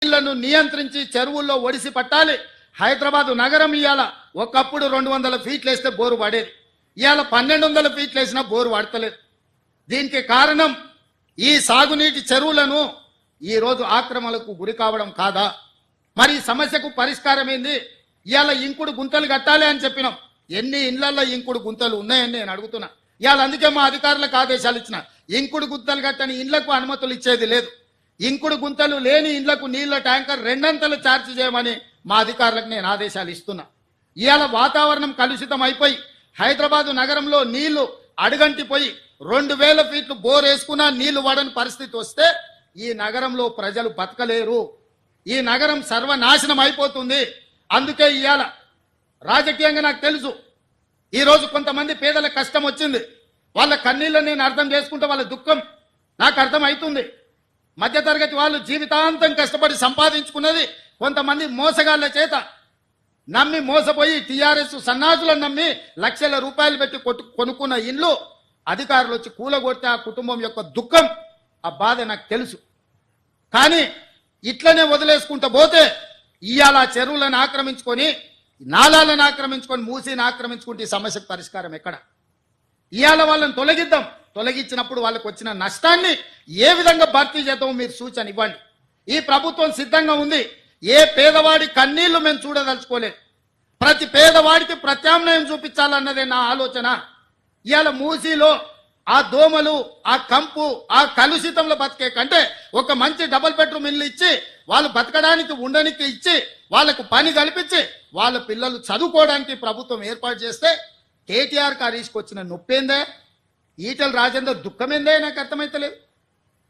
నీళ్లను నియంత్రించి చెరువుల్లో ఒడిసి పట్టాలి. హైదరాబాద్ నగరం ఇవాళ ఒకప్పుడు 200 ఫీట్లు వేస్తే బోరు పడేది, ఇవాళ 1200 ఫీట్లు వేసినా బోరు పడతలేదు. దీనికి కారణం ఈ సాగునీటి చెరువులను ఈరోజు ఆక్రమణలకు గురి కావడం కాదా? మరి ఈ సమస్యకు పరిష్కారం ఏంది? ఇవాళ ఇంకుడు గుంతలు కట్టాలి అని చెప్పినాం. ఎన్ని ఇళ్లలో ఇంకుడు గుంతలు ఉన్నాయని నేను అడుగుతున్నా. ఇవాళ అందుకే మా అధికారులకు ఆదేశాలు ఇచ్చిన, ఇంకుడు గుంతలు కట్టని ఇళ్లకు అనుమతులు ఇచ్చేది లేదు. ఇంకుడు గుంతలు లేని ఇళ్లకు నీళ్ల ట్యాంకర్ 2 అంతలు ఛార్జ్ చేయమని మా అధికారులకు నేను ఆదేశాలు ఇస్తున్నా. ఇవాళ వాతావరణం కలుషితం అయిపోయి హైదరాబాద్ నగరంలో నీళ్లు అడుగంటిపోయి 2000 ఫీట్లు బోర్ వేసుకున్నా నీళ్లు వాడని పరిస్థితి వస్తే ఈ నగరంలో ప్రజలు బతకలేరు. ఈ నగరం సర్వనాశనం అయిపోతుంది. అందుకే ఇవాళ రాజకీయంగా నాకు తెలుసు, ఈరోజు కొంతమంది పేదల కష్టం వచ్చింది, వాళ్ళ కన్నీళ్ళని నేను అర్థం చేసుకుంటే వాళ్ళ దుఃఖం నాకు అర్థం అవుతుంది. మధ్యతరగతి వాళ్ళు జీవితాంతం కష్టపడి సంపాదించుకున్నది కొంతమంది మోసగాళ్ల చేత నమ్మి మోసపోయి టీఆర్ఎస్ సన్నాసులను నమ్మి లక్షల రూపాయలు పెట్టి కొనుక్కున్న ఇల్లు అధికారులు వచ్చి కూలగొడితే ఆ కుటుంబం యొక్క దుఃఖం, ఆ బాధ నాకు తెలుసు. కానీ ఇట్లనే వదిలేసుకుంటూ పోతే ఇవాళ చెరువులను ఆక్రమించుకొని, నాలాలను ఆక్రమించుకొని, మూసిని ఆక్రమించుకుంటే ఈ సమస్యకు పరిష్కారం ఎక్కడ? ఇవాళ వాళ్ళని తొలగిద్దాం. తొలగించినప్పుడు వాళ్ళకు వచ్చిన నష్టాన్ని ఏ విధంగా భర్తీ చేద్దామో మీరు సూచన ఇవ్వండి. ఈ ప్రభుత్వం సిద్ధంగా ఉంది. ఏ పేదవాడి కన్నీళ్లు మేము చూడదలుచుకోలేదు. ప్రతి పేదవాడికి ప్రత్యామ్నాయం చూపించాలన్నదే నా ఆలోచన. ఇవాళ మూసీలో ఆ దోమలు, ఆ కంపు, ఆ కలుషితంలో బతికే కంటే ఒక మంచి డబుల్ బెడ్రూమ్ ఇల్లు ఇచ్చి వాళ్ళు బతకడానికి ఉండడానికి ఇచ్చి వాళ్ళకు పని కల్పించి వాళ్ళ పిల్లలు చదువుకోవడానికి ప్రభుత్వం ఏర్పాటు చేస్తే కేటీఆర్ హరీష్కి వచ్చిన నొప్పేందే, ఈటెల రాజేందర్ దుఃఖమేందే నాకు అర్థమైతలేదు.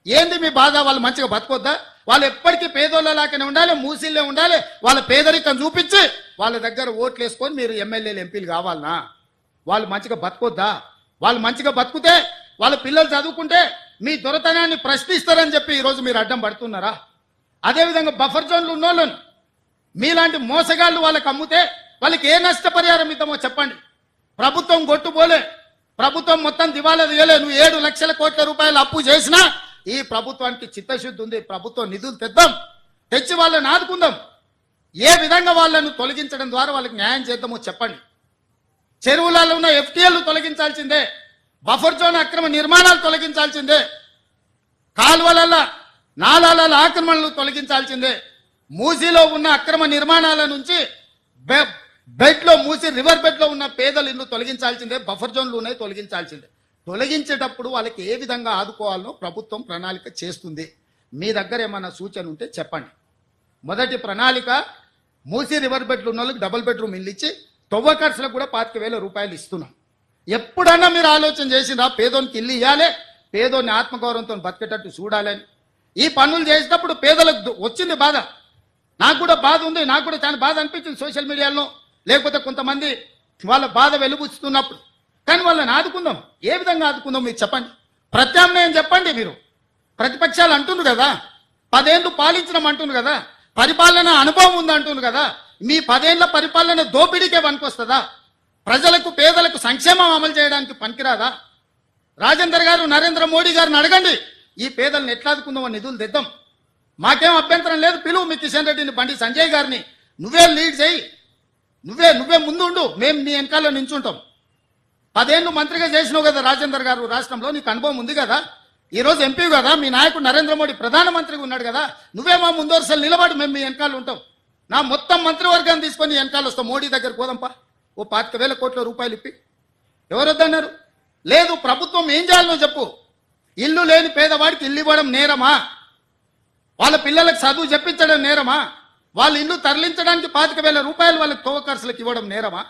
ఏంది మీ బాధ? వాళ్ళు మంచిగా బతకొద్దా? వాళ్ళు ఎప్పటికీ పేదోళ్ళలాగానే ఉండాలి, మూసిల్లే ఉండాలి. వాళ్ళ పేదరికం చూపించి వాళ్ళ దగ్గర ఓట్లు వేసుకొని మీరు ఎమ్మెల్యేలు ఎంపీలు కావాలనా? వాళ్ళు మంచిగా బతకొద్దా? వాళ్ళు మంచిగా బతుకుతే వాళ్ళ పిల్లలు చదువుకుంటే మీ దొరతనాన్ని ప్రశ్నిస్తారని చెప్పి ఈరోజు మీరు అడ్డం పడుతున్నారా? అదేవిధంగా బఫర్ జోన్లు ఉన్నోళ్ళను మీలాంటి మోసగాళ్ళు వాళ్ళకి అమ్ముతే వాళ్ళకి ఏ నష్టపరిహారం ఇద్దామో చెప్పండి. ప్రభుత్వం గొట్టుపోలే, ప్రభుత్వం మొత్తం దివాలా తీయలే. నువ్వు 7 లక్షల కోట్ల రూపాయలు అప్పు చేసినా ఈ ప్రభుత్వానికి చిత్తశుద్ధి ఉంది. ప్రభుత్వం నిధులు తెద్దాం, తెచ్చి వాళ్ళని ఆదుకుందాం. ఏ విధంగా వాళ్ళను తొలగించడం ద్వారా వాళ్ళకి న్యాయం చేద్దామో చెప్పండి. చెరువులలో ఉన్న ఎఫ్టీఎల్ తొలగించాల్సిందే, బఫర్ జోన్ అక్రమ నిర్మాణాలు తొలగించాల్సిందే, కాలువల నాలాల ఆక్రమణలు తొలగించాల్సిందే, మూసీలో ఉన్న అక్రమ నిర్మాణాల నుంచి బెడ్లో మూసి రివర్ బెడ్లో ఉన్న పేదల ఇల్లు తొలగించాల్సిందే, బఫర్ జోన్లు ఉన్నాయి తొలగించాల్సిందే. తొలగించేటప్పుడు వాళ్ళకి ఏ విధంగా ఆదుకోవాలనో ప్రభుత్వం ప్రణాళిక చేస్తుంది. మీ దగ్గర ఏమైనా సూచన ఉంటే చెప్పండి. మొదటి ప్రణాళిక మూసి రివర్ బెడ్లు ఉన్న వాళ్ళకి డబుల్ బెడ్రూమ్ ఇల్లు ఇచ్చి తొవ్వ ఖర్చులకు కూడా 25,000 రూపాయలు ఇస్తున్నాం. ఎప్పుడన్నా మీరు ఆలోచన చేసినా పేదోనికి ఇల్లు ఇవ్వాలి, పేదోని ఆత్మగౌరవంతో బతికేటట్టు చూడాలని. ఈ పనులు చేసేటప్పుడు పేదలకు వచ్చింది బాధ, నాకు కూడా బాధ ఉంది, నాకు కూడా చాలా బాధ అనిపించింది సోషల్ మీడియాలో, లేకపోతే కొంతమంది వాళ్ళ బాధ వెలుబుచ్చుతున్నప్పుడు. కానీ వాళ్ళని ఆదుకుందాం. ఏ విధంగా ఆదుకుందాం మీరు చెప్పండి, ప్రత్యామ్నాయం చెప్పండి. మీరు ప్రతిపక్షాలు అంటున్నారు కదా, 10 ఏళ్ళు పాలించడం అంటున్నారు కదా, పరిపాలన అనుభవం ఉంది అంటున్నారు కదా, మీ 10 ఏళ్ల పరిపాలన దోపిడీకే పనికొస్తుందా? ప్రజలకు పేదలకు సంక్షేమం అమలు చేయడానికి పనికిరాదా? రాజేందర్ గారు, నరేంద్ర మోడీ గారిని అడగండి, ఈ పేదలను ఎట్లా ఆదుకుందామో నిధులు తెద్దాం. మాకేం అభ్యంతరం లేదు. పిలువు మీ కిషన్ రెడ్డిని, బండి సంజయ్ గారిని, నువ్వే లీడ్ చేయి, నువ్వే ముందు ఉండు, మేము నీ వెనకాల నించుంటాం. 10 ఏళ్ళు మంత్రిగా చేసినావు కదా రాజేందర్ గారు, రాష్ట్రంలో నీకు అనుభవం ఉంది కదా, ఈరోజు ఎంపీ కదా, మీ నాయకుడు నరేంద్ర మోడీ ప్రధానమంత్రిగా ఉన్నాడు కదా, నువ్వే మా ముందు వరుసలు నిలబడి మేము మీ వెనకాల ఉంటాం. నా మొత్తం మంత్రివర్గాన్ని తీసుకొని వెనకాల వస్తాం. మోడీ దగ్గర పోదాంపా, ఓ 25,000 కోట్ల రూపాయలు ఇప్పి. ఎవరొద్దన్నారు? లేదు. ప్రభుత్వం ఏం చేయాలనో చెప్పు. ఇల్లు లేని పేదవాడికి ఇల్లు ఇవ్వడం నేరమా? వాళ్ళ పిల్లలకు చదువు చెప్పించడం నేరమా? వాళ్ళ ఇల్లు తరలించడానికి 25,000 రూపాయలు వాళ్ళకి తోవ ఖర్చులకు ఇవ్వడం నేరమా?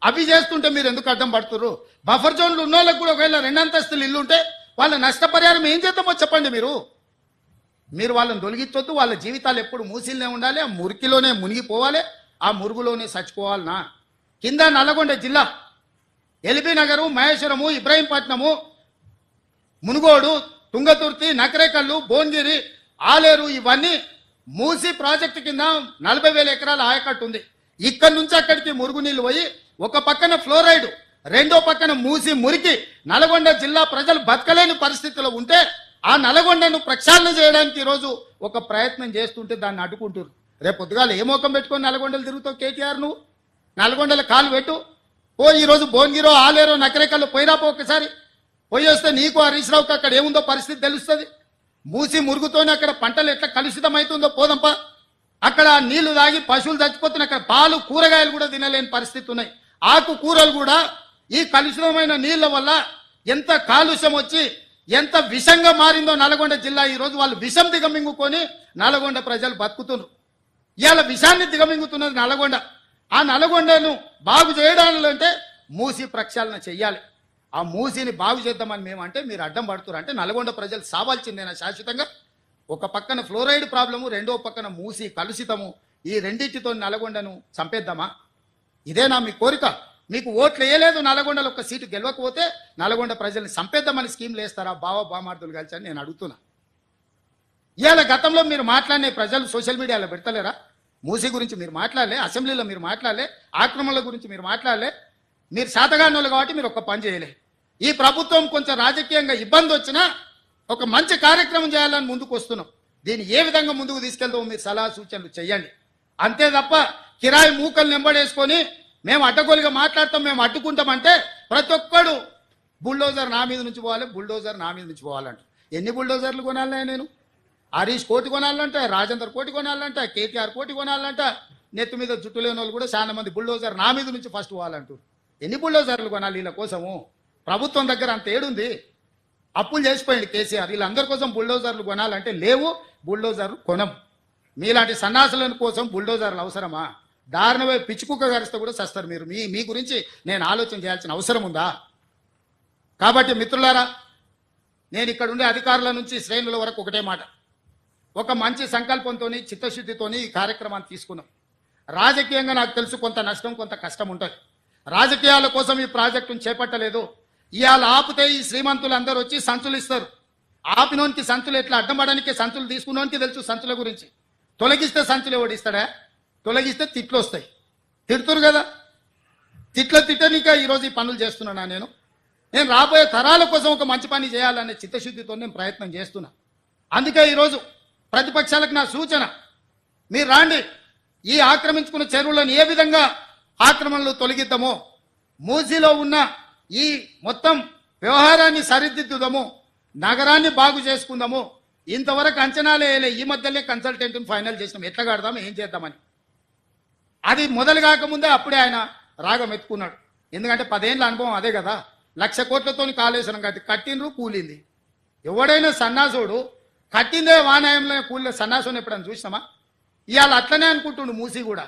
అవి చేస్తుంటే మీరు ఎందుకు అడ్డం పడుతున్నారు? బఫర్ జోన్లు ఉన్న వాళ్ళకి కూడా ఒకవేళ 2 అంతస్తులు ఇల్లు ఉంటే వాళ్ళ నష్టపరిహారం ఏం చేద్దామో చెప్పండి. మీరు వాళ్ళని తొలగించొద్దు. వాళ్ళ జీవితాలు ఎప్పుడు మూసిల్నే ఉండాలి, ఆ మురికిలోనే మునిగిపోవాలి, ఆ మురుగులోనే చచ్చిపోవాలనా? కింద నల్లగొండ జిల్లా ఎల్బీ నగరు, మహేశ్వరము, ఇబ్రాహీంపట్నము, మునుగోడు, తుంగతుర్తి, నకరేకల్లు, భువనగిరి, ఆలేరు, ఇవన్నీ మూసి ప్రాజెక్టు కింద 40,000 ఎకరాల ఆయకట్టు ఉంది. ఇక్కడి నుంచి అక్కడికి మురుగునీళ్ళు పోయి ఒక పక్కన ఫ్లోరైడ్, రెండో పక్కన మూసి మురికి నల్గొండ జిల్లా ప్రజలు బతకలేని పరిస్థితిలో ఉంటే ఆ నల్గొండను ప్రక్షాళన చేయడానికి ఈరోజు ఒక ప్రయత్నం చేస్తుంటే దాన్ని అడ్డుకుంటారు. రేపు పొద్దుగాల ఏ మోకం పెట్టుకొని నల్గొండలు తిరుగుతావు కేటీఆర్? నువ్వు నల్గొండల కాలు పెట్టు ఓ. ఈరోజు భోన్గిరో ఆలేరో నకరేకల్లో పోయిరాపో ఒకసారి. పోయి వస్తే నీకు హరీష్ రావుకి అక్కడ ఏముందో పరిస్థితి తెలుస్తుంది. మూసి మురుగుతోనే అక్కడ పంటలు ఎట్లా కలుషితం అవుతుందో పోదంపా. అక్కడ నీళ్లు తాగి పశువులు చచ్చిపోతున్నాయి. అక్కడ పాలు కూరగాయలు కూడా తినలేని పరిస్థితి ఉన్నాయి. ఆకు కూరలు కూడా ఈ కలుషితమైన నీళ్ల వల్ల ఎంత కాలుష్యం వచ్చి ఎంత విషంగా మారిందో నల్గొండ జిల్లా. ఈరోజు వాళ్ళు విషం దిగమింగుకొని నల్గొండ ప్రజలు బతుకుతున్నారు. ఇవాళ విషాన్ని దిగమింగుతున్నది నల్గొండ. ఆ నల్గొండను బాగు చేయడాలంటే మూసి ప్రక్షాళన చెయ్యాలి. ఆ మూసిని బాగు చేద్దామని మేమంటే మీరు అడ్డం పడుతున్నారు. అంటే నల్గొండ ప్రజలు సావాల్సిందేనా శాశ్వతంగా? ఒక పక్కన ఫ్లోరైడ్ ప్రాబ్లము, రెండో పక్కన మూసి కలుషితము. ఈ రెండింటితో నల్గొండను చంపేద్దామా? ఇదేనా మీ కోరిక? మీకు ఓట్లు వేయలేదు, నల్గొండలో ఒక సీటు గెలవకపోతే నల్గొండ ప్రజల్ని చంపేద్దామని స్కీమ్లు వేస్తారా? బామార్దులు కలిసి అని నేను అడుగుతున్నా. ఇవాళ గతంలో మీరు మాట్లాడిన ప్రజలు సోషల్ మీడియాలో పెడతలేరా? మూసీ గురించి మీరు మాట్లాడలే, అసెంబ్లీలో మీరు మాట్లాడలే, ఆక్రమణల గురించి మీరు మాట్లాడలే. మీరు శాతగానోళ్ళు కాబట్టి మీరు ఒక్క పని చేయలే. ఈ ప్రభుత్వం కొంచెం రాజకీయంగా ఇబ్బంది వచ్చినా ఒక మంచి కార్యక్రమం చేయాలని ముందుకు వస్తున్నాం. దీన్ని ఏ విధంగా ముందుకు తీసుకెళ్తామో మీరు సలహా సూచనలు చేయండి. అంతే తప్ప కిరాయి మూకలు నెంబడేసుకొని మేము అడ్డగోలుగా మాట్లాడతాం, మేము అడ్డుకుంటామంటే ప్రతి ఒక్కడు బుల్డోజర్ నా మీద నుంచి పోవాలి, బుల్డోజర్ నా మీద నుంచి పోవాలంట. ఎన్ని బుల్డోజర్లు కొనాలనే? నేను హరీష్ కోటి కొనాలంట, రాజేందర్ కోటి కొనాలంట, కేటీఆర్ కోటి కొనాలంట. నెత్తి మీద జుట్టు లేని వాళ్ళు కూడా చాలా మంది బుల్డోజర్ నా మీద నుంచి ఫస్ట్ పోవాలంటారు. ఎన్ని బుల్డోజర్లు కొనాలి వీళ్ళ కోసము? ప్రభుత్వం దగ్గర అంత ఏడుంది? అప్పులు చేసిపోయింది కేసీఆర్. వీళ్ళందరి కోసం బుల్డోజర్లు కొనాలంటే లేవు, బుల్డోజర్లు కొనం. మీలాంటి సన్నాసుల కోసం బుల్డోజర్లు అవసరమా? దారుణమే పిచ్చుకుక్క గరిస్తే కూడా చస్తారు మీరు. మీ గురించి నేను ఆలోచన చేయాల్సిన అవసరం ఉందా? కాబట్టి మిత్రులారా, నేను ఇక్కడ ఉండే అధికారుల నుంచి శ్రేణుల వరకు ఒకటే మాట, ఒక మంచి సంకల్పంతో చిత్తశుద్ధితోని ఈ కార్యక్రమాన్ని తీసుకున్నాం. రాజకీయంగా నాకు తెలుసు కొంత నష్టం కొంత కష్టం ఉంటుంది. రాజకీయాల కోసం ఈ ప్రాజెక్టును చేపట్టలేదు. ఇవాళ ఆపితే ఈ శ్రీమంతులు అందరూ వచ్చి సంచులు ఇస్తారు. ఆపినోనికి సంచులు ఎట్లా అడ్డంపడడానికి సంచులు తీసుకున్నోనికి తెలుసు సంచుల గురించి. తొలగిస్తే సంచులు ఎవడిస్తాడా? తొలగిస్తే తిట్లు వస్తాయి. తిడుతురు కదా, తిట్టనిక ఈరోజు ఈ పనులు చేస్తున్నా. నేను రాబోయే తరాల కోసం ఒక మంచి పని చేయాలనే చిత్తశుద్ధితో నేను ప్రయత్నం చేస్తున్నా. అందుకే ఈరోజు ప్రతిపక్షాలకు నా సూచన, మీరు రాండి, ఈ ఆక్రమించుకున్న చెరువులను ఏ విధంగా ఆక్రమణలు తొలగిద్దామో, మూసీలో ఉన్న ఈ మొత్తం వ్యవహారాన్ని సరిదిద్దుదాము, నగరాన్ని బాగు చేసుకుందాము. ఇంతవరకు అంచనాలే వేయలే. ఈ మధ్యలో కన్సల్టెంట్ని ఫైనల్ చేసినాం, ఎట్లా కడదాం ఏం చేద్దామని. అది మొదలు కాకముందే అప్పుడే ఆయన రాగం ఎత్తుకున్నాడు. ఎందుకంటే 10 ఏళ్ళ అనుభవం అదే కదా. 1,00,000 కోట్లతో కాళేశ్వరం కట్టిండ్రు, కూలింది. ఎవడైనా సన్నాసుడు కట్టిందే వానాయంలో కూలిన సన్నాసుని ఎప్పుడైనా చూసినామా? ఇవాళ అట్లనే అనుకుంటుండు మూసీ కూడా.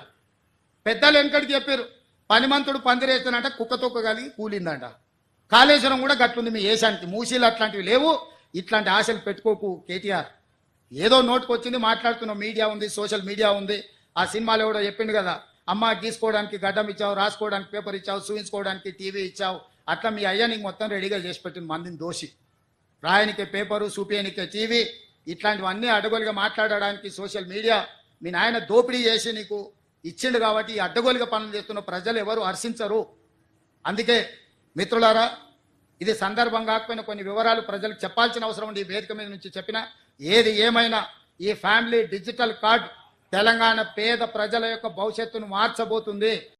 పెద్దలు వెనకడికి చెప్పారు, పనిమంతుడు పందిరేస్తానంట కుక్క తొక్క కలిగి కూలిందంట. కాళేశ్వరం కూడా గట్లుంది మీ ఏషానికి. మూసీలు అట్లాంటివి లేవు. ఇట్లాంటి ఆశలు పెట్టుకోకు కేటీఆర్. ఏదో నోటుకు వచ్చింది మాట్లాడుతున్నావు. మీడియా ఉంది, సోషల్ మీడియా ఉంది. ఆ సినిమాలో కూడా చెప్పిండు కదా, అమ్మ గీసుకోవడానికి గడ్డం ఇచ్చావు, రాసుకోవడానికి పేపర్ ఇచ్చావు, చూయించుకోవడానికి టీవీ ఇచ్చావు. అట్లా మీ అయ్యా నీకు మొత్తం రెడీగా చేసి పెట్టిన మందిని దోషి. రాయనికే పేపరు, చూపించనికే టీవీ, ఇట్లాంటివన్నీ అడ్డగోలుగా మాట్లాడడానికి సోషల్ మీడియా మీ నాయన దోపిడీ చేసి నీకు ఇచ్చిండు. కాబట్టి ఈ అడ్డగోలుగా పనులు చేస్తున్న ప్రజలు ఎవరు హర్షించరు. అందుకే మిత్రులారా, ఇది సందర్భం కాకపోయినా కొన్ని వివరాలు ప్రజలకు చెప్పాల్సిన అవసరం ఉంది. ఈ వేదిక మీద నుంచి చెప్పిన ఏది ఏమైనా ఈ ఫ్యామిలీ డిజిటల్ కార్డ్ తెలంగాణ పేద ప్రజల యొక్క భవిష్యత్తును మార్చబోతుంది.